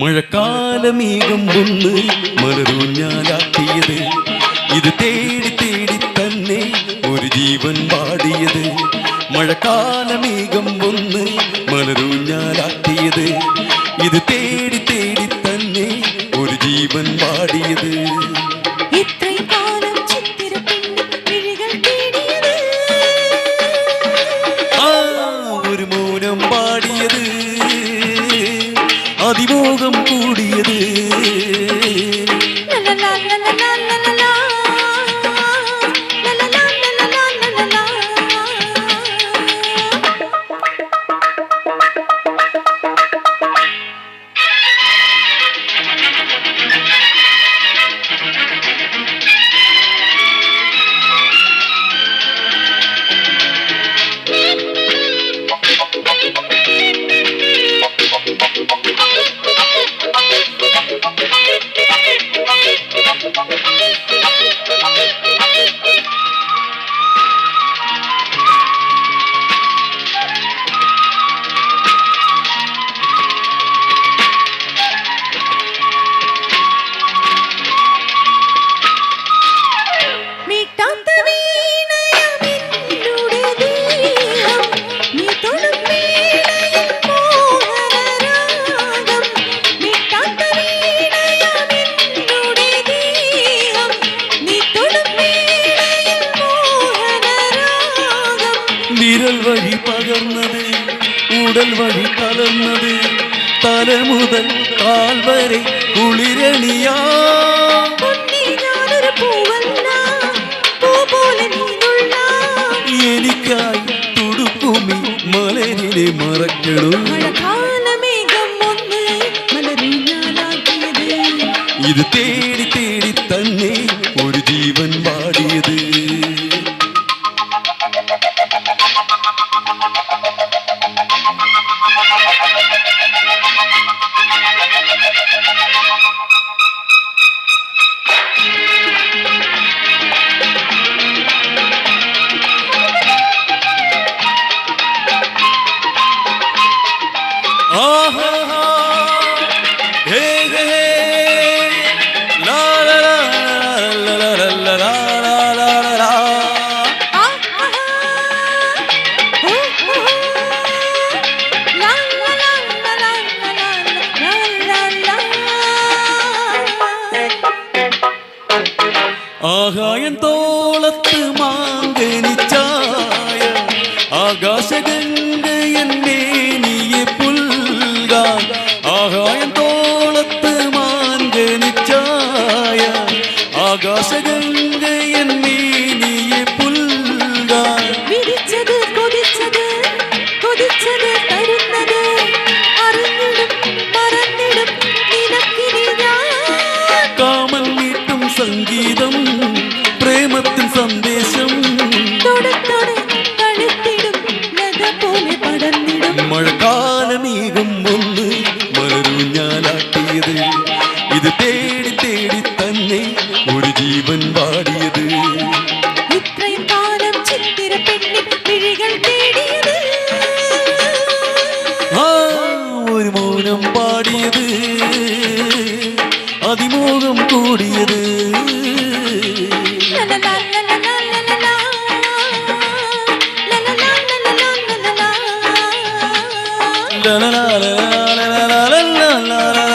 മഴക്കാലമേഘം ഒന്ന് മലരൂഞ്ഞാലാക്കിയത്, ഇത് തേടി തേടി തന്നെ ഒരു ജീവൻ പാടിയത്. മഴക്കാലമേഘം ഒന്ന് മലരൂഞ്ഞാലാക്കിയത്, ഇത് തേടി തേടി തന്നെ ഒരു ജീവൻ പാടിയത്. ഒരു മൗനം പാടിയത്, അതിമോഹം കൂടിയത്. വിരൽ വഴി പകർന്നത്, ഉടൽ വഴി കലർന്നത്, തല മുതൽ കാൽ വരെ കുളിരണിയാ. എനിക്കായി തുടുക്കുമി മലരിലെ മറക്കണം. ഇത് തേടി തേടി തന്നെ ഒരു ജീവൻ പാടിയത്. ആകായം തോളത്ത് മാങ്കനിച്ചായ ആകാശഗംഗയൻ മേനിയെ പുൽകാൻ. ആകായം തോളത്ത് മാങ്കനിച്ചായ ആകാശഗംഗയൻ മേനിയെ പുൽകാൻ. വിരിച്ചത് കൊതിച്ചത് കൊതിച്ചത് തരുന്നത് അറിഞ്ഞിടും മറന്നിടും നിനക്കിനി ഞാൻ. കാമൽ നീട്ടും സംഗീതം, പ്രേമത്തിൻ സന്ദേശം, മഴക്കാലമേഘം ഒന്ന് മലരൂഞ്ഞാലാട്ടിയത്, ഇത് തേടി തേടി തന്നെ ഒരു ജീവൻ പാടിയത്. ഇത്രയും കാലം ചിത്തിര പെണ്ണിൻ വിഴികൾ തേടിയത്, ഒരു മൗനം പാടിയത്, അതിമോഹം കൂടിയത്. La la la la la la la la la la.